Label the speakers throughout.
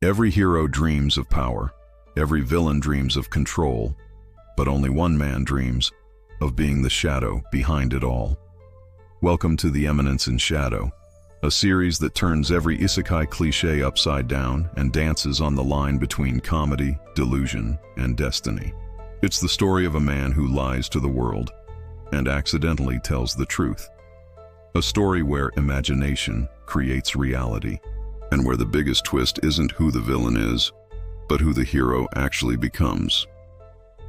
Speaker 1: Every hero dreams of power. Every villain dreams of control. But only one man dreams of being the shadow behind it all. Welcome to the Eminence in Shadow, a series that turns every isekai cliché upside down and dances on the line between comedy, delusion, and destiny. It's the story of a man who lies to the world and accidentally tells the truth. A story where imagination creates reality, and where the biggest twist isn't who the villain is, but who the hero actually becomes.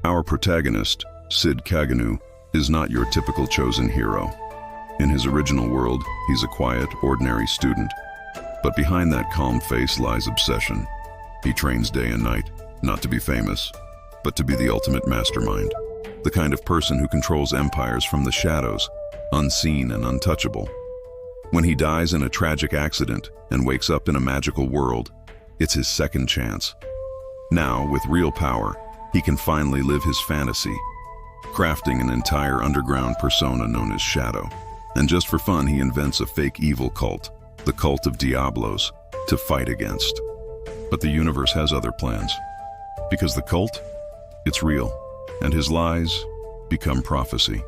Speaker 1: Our protagonist, Cid Kagenou, is not your typical chosen hero. In his original world, he's a quiet, ordinary student. But behind that calm face lies obsession. He trains day and night, not to be famous, but to be the ultimate mastermind. The kind of person who controls empires from the shadows, unseen and untouchable. When he dies in a tragic accident and wakes up in a magical world, it's his second chance. Now, with real power, he can finally live his fantasy, crafting an entire underground persona known as Shadow. And just for fun, he invents a fake evil cult, the Cult of Diablos, to fight against. But the universe has other plans. Because the cult, it's real, and his lies become prophecy.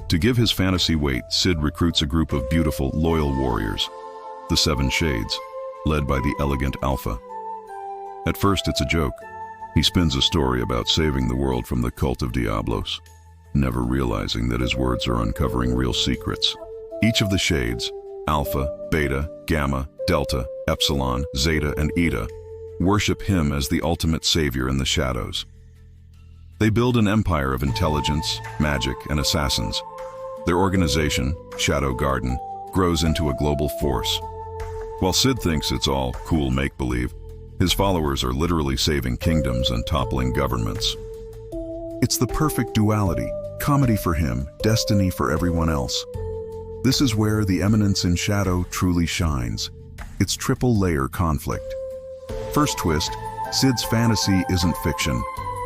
Speaker 1: To give his fantasy weight, Cid recruits a group of beautiful, loyal warriors, the Seven Shades, led by the elegant Alpha. At first, it's a joke. He spins a story about saving the world from the Cult of Diablos, never realizing that his words are uncovering real secrets. Each of the shades, Alpha, Beta, Gamma, Delta, Epsilon, Zeta, and Eta, worship him as the ultimate savior in the shadows. They build an empire of intelligence, magic, and assassins. Their organization, Shadow Garden, grows into a global force. While Cid thinks it's all cool make-believe, his followers are literally saving kingdoms and toppling governments. It's the perfect duality, comedy for him, destiny for everyone else. This is where the Eminence in Shadow truly shines. It's triple-layer conflict. First twist, Cid's fantasy isn't fiction.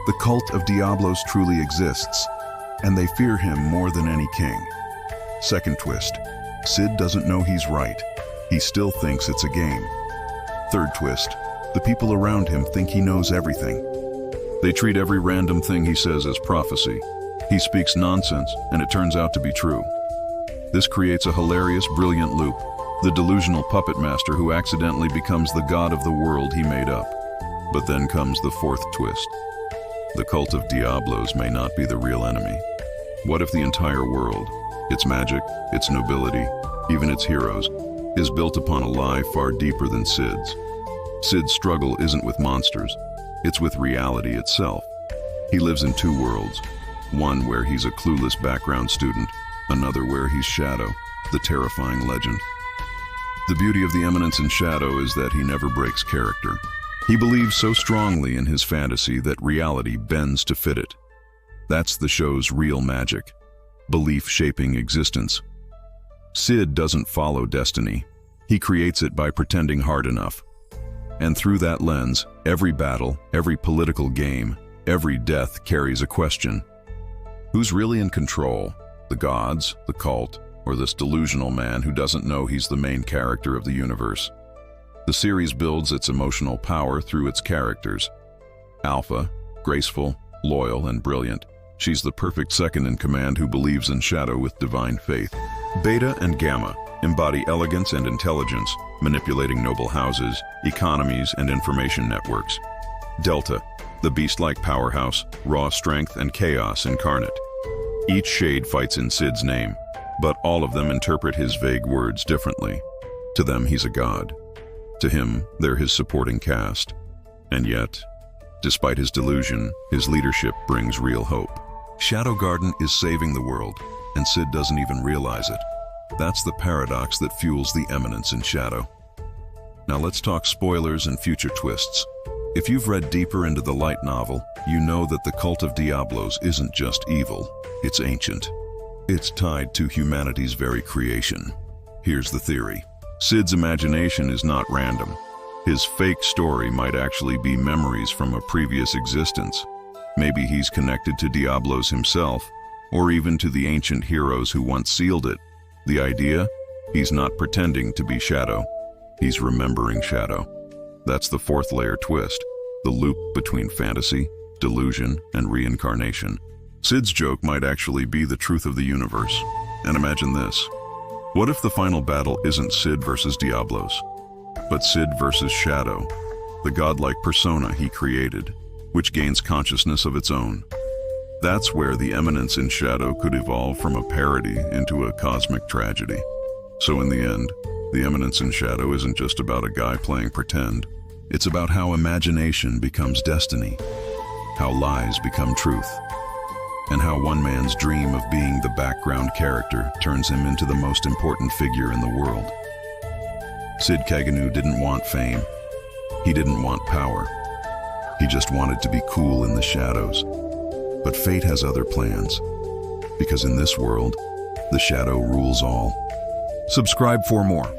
Speaker 1: The Cult of Diablos truly exists, and they fear him more than any king. Second twist, Cid doesn't know he's right. He still thinks it's a game. Third twist, the people around him think he knows everything. They treat every random thing he says as prophecy. He speaks nonsense, and it turns out to be true. This creates a hilarious, brilliant loop, the delusional puppet master who accidentally becomes the god of the world he made up. But then comes the fourth twist. The Cult of Diablos may not be the real enemy. What if the entire world, its magic, its nobility, even its heroes, is built upon a lie far deeper than Cid's? Cid's struggle isn't with monsters, it's with reality itself. He lives in two worlds, one where he's a clueless background student, another where he's Shadow, the terrifying legend. The beauty of the Eminence in Shadow is that he never breaks character. He believes so strongly in his fantasy that reality bends to fit it. That's the show's real magic, belief shaping existence. Cid doesn't follow destiny. He creates it by pretending hard enough. And through that lens, every battle, every political game, every death carries a question. Who's really in control? The gods, the cult, or this delusional man who doesn't know he's the main character of the universe? The series builds its emotional power through its characters. Alpha, graceful, loyal, and brilliant. She's the perfect second in command who believes in Shadow with divine faith. Beta and Gamma embody elegance and intelligence, manipulating noble houses, economies, and information networks. Delta, the beast-like powerhouse, raw strength and chaos incarnate. Each shade fights in Cid's name, but all of them interpret his vague words differently. To them, he's a god. To him, they're his supporting cast. And yet, despite his delusion, his leadership brings real hope. Shadow Garden is saving the world, and Cid doesn't even realize it. That's the paradox that fuels the Eminence in Shadow. Now let's talk spoilers and future twists. If you've read deeper into the light novel, you know that the Cult of Diablos isn't just evil, it's ancient. It's tied to humanity's very creation. Here's the theory. Cid's imagination is not random. His fake story might actually be memories from a previous existence. Maybe he's connected to Diablos himself, or even to the ancient heroes who once sealed it. The idea? He's not pretending to be Shadow. He's remembering Shadow. That's the fourth layer twist, the loop between fantasy, delusion, and reincarnation. Cid's joke might actually be the truth of the universe. And imagine this. What if the final battle isn't Cid versus Diablos, but Cid versus Shadow, the godlike persona he created, which gains consciousness of its own? That's where the Eminence in Shadow could evolve from a parody into a cosmic tragedy. So in the end, the Eminence in Shadow isn't just about a guy playing pretend. It's about how imagination becomes destiny, how lies become truth, and how one man's dream of being the background character turns him into the most important figure in the world. Cid Kagenou didn't want fame. He didn't want power. He just wanted to be cool in the shadows. But fate has other plans, because in this world, the shadow rules all. Subscribe for more.